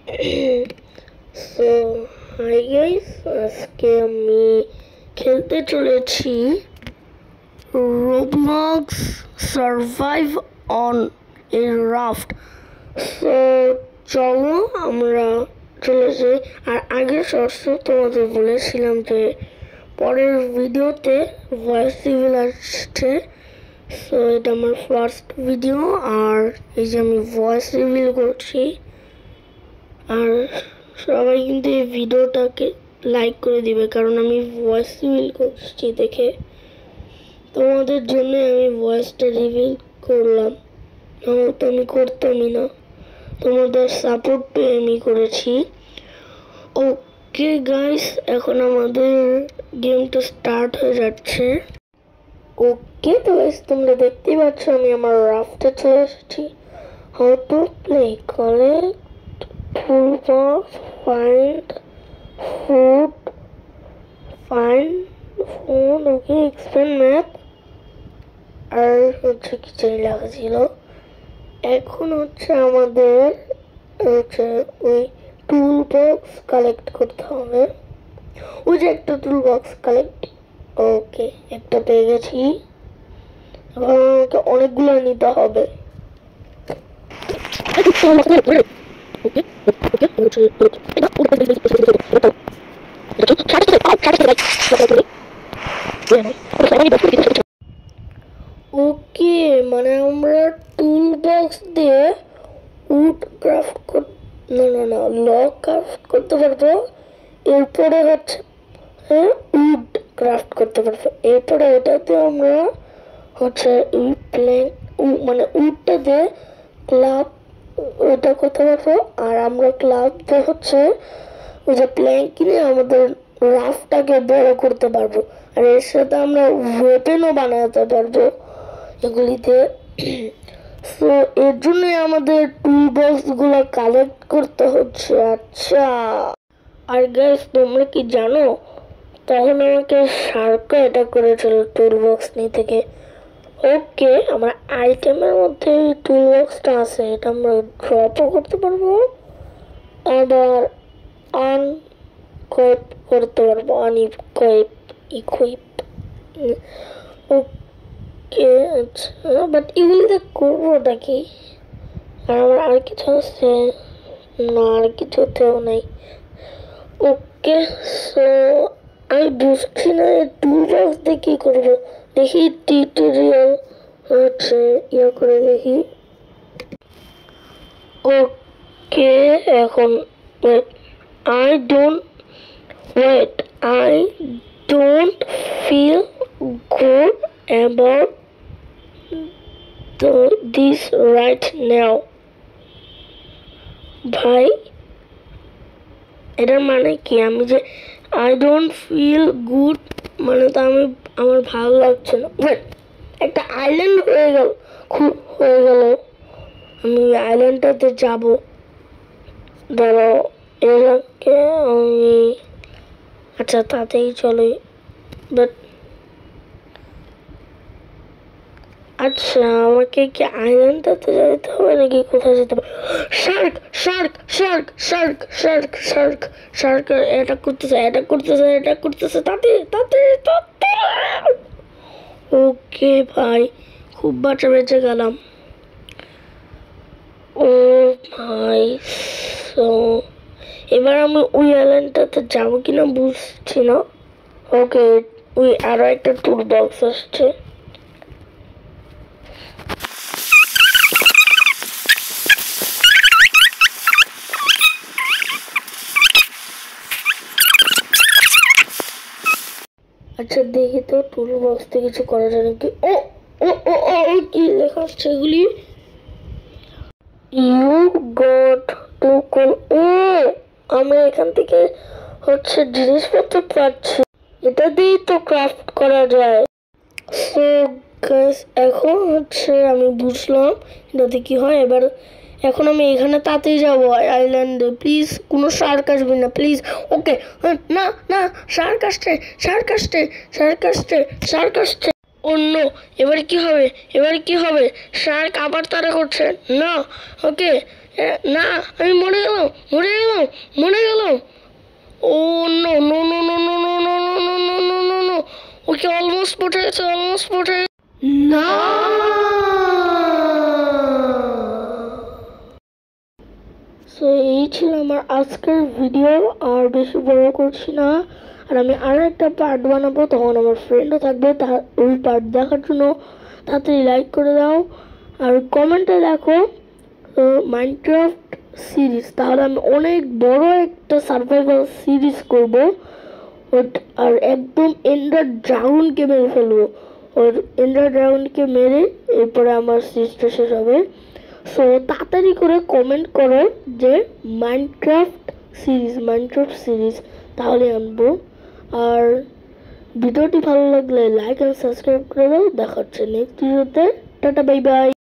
So hi guys, আজকে আমি খেলতে চলেছি Roblox survive on a raft. So চলো আমরা চলে যাই। আর আগের শর্টসে তোমাদের বলেছিলাম যে পরের ভিডিওতে ভয়েস রিভিল আসছে। সো এটা আমার ফার্স্ট ভিডিও, আর এই যে আমি ভয়েস রিভিল করছি। আর সবাই কিন্তু এই ভিডিওটাকে লাইক করে দিবে, কারণ আমি ভয়েস রিভিল করছি দেখে। তোমাদের জন্য আমি ভয়েসটা রিভিল করলাম, নাহলে তো আমি করতামই না। তোমাদের সাপোর্ট পেয়ে আমি করেছি। ওকে গাইস, এখন আমাদের গেমটা স্টার্ট হয়ে যাচ্ছে। ওকে তো গাইস, তোমরা দেখতেই পাচ্ছ আমি আমার রাফটে চলে এসেছি। How to play, collect toolbox, find food, okay, expand map, আর হচ্ছে কিছুই লেখা ছিল। এখন হচ্ছে আমাদের হচ্ছে ওই টুল বক্স কালেক্ট করতে হবে। ওই যে একটা টুল বক্স কালেক্ট, ওকে একটা পেয়ে গেছি। এখন আমাকে অনেকগুলো নিতে হবে। ওকে, মানে আমরা টুল বক্স দিয়ে উড ক্রাফট না লক ক্রাফট করতে পারবো। এরপরে হচ্ছে উড ক্রাফট করতে পারবো। এরপরে ওটাতে আমরা হচ্ছে প্ল্যাঙ্ক মানে উডটা দিয়ে ক্লাব ওটা করতে পারবো। আর আমরা ক্লাব দিয়ে হচ্ছে ওই যে প্ল্যাঙ্ক কিনে আমাদের রাফটাকে বড় করতে পারবো। আর এর সাথে আমরা ওয়েপেনও বানাতে পারবো এগুলিতে। সো এর জন্যই আমাদের টুল বক্সগুলো কালেক্ট করতে হচ্ছে। আচ্ছা, আর গাইস তোমরা কি জানো, তখন আমাকে শার্কও এটা করেছিল টুল বক্স নিতে থেকে। ওকে, আমার আইটেমের মধ্যে টুল বক্সটা আছে, এটা আমরা ড্রপও করতে পারবো, আবার আনকয়েপ করতে পারবো, ইকুইপ। ওকে আচ্ছা, বাট এগুলিতে করবোটা কি? আর আমার আর কিছু আছে না, আর কিছুতেও নেই। ওকে, সো আমি বুঝছি না এই টুল বক্স দিয়ে কি করবো। দেখি টিউটোরিয়াল হচ্ছে ইয়ে করে দেখি। ওকে, এখন I don't feel good about this right now. ভাই এটার মানে কি? আমি যে I don't feel good মানে তো আমার ভালো লাগছে না। একটা আইল্যান্ড হয়ে গেল, আমি আইল্যান্ডটাতে যাব। ধরো এটাকে আমি আচ্ছা তাতেই চলে, বাট আচ্ছা আমাকে কি আইল্যান্ডটাতে যেতে হবে নাকি কোথায় যেতে হবে? শার্ক এটা করতেছে তাতে। ওকে ভাই, খুব বেঁচে গেলাম। ও ভাই, সো এবার আমি ওই আইল্যান্ডটাতে যাবো কিনা বুঝছি না। ওকে, ওই আরো একটা টুল বক্স আসছে। আচ্ছা দেখি তো টুল বক্স থেকে কিছু করা যায় নাকি। ও ও ও ও কি লেখা আছে এগুলি? You got to call. ও আমরা এখান থেকে হচ্ছে জিনিসপত্র পাচ্ছি, এটা দিয়েই তো ক্রাফট করা যায়। সো গাইস, এখন হচ্ছে আমি বুঝলাম এটাতে কি হয়। এখন আমি এখানে তাতেই যাবো আইল্যান্ডে। প্লিজ কোনো শার্ক আসবে না প্লিজ। ওকে, না শার্ক আসছে। অন্য এবারে কি হবে? শার্ক আবার তাড়া করছে না। ওকে, না, আমি মরে গেলাম, মরে গেলাম, মরে গেলাম। Oh no no no no no no no no no no no no no, okay almost পড়ে গেছে, অলমোস্ট পড়ে না। সো এই ছিল আমার আজকের ভিডিও, আর বেশি বড় করছি না। আর আমি আরও একটা পার্ট বানাবো, তখন আমার ফ্রেন্ডও থাকবে, ওই পার্ট দেখার জন্য তাড়াতাড়ি লাইক করে দাও আর কমেন্টে দেখো মাইনক্রাফট সিরিজ, তাহলে আমি অনেক বড় একটা সার্ভাইভাল সিরিজ করব। আর একদম এন্ডার ড্রাগনকে মেরে ফেলবো, ওর এন্ডার ড্রাগনকে মেরে এরপরে আমার সিরিজটা শেষ হবে। সো তাড়াতাড়ি করে কমেন্ট করো যে মাইনক্রাফট সিরিজ, তাহলে আনবো। আর ভিডিওটি ভালো লাগলে লাইক আর সাবস্ক্রাইব করে দাও। দেখা হচ্ছে নেক্সট ভিডিওতে। Tata, bye bye.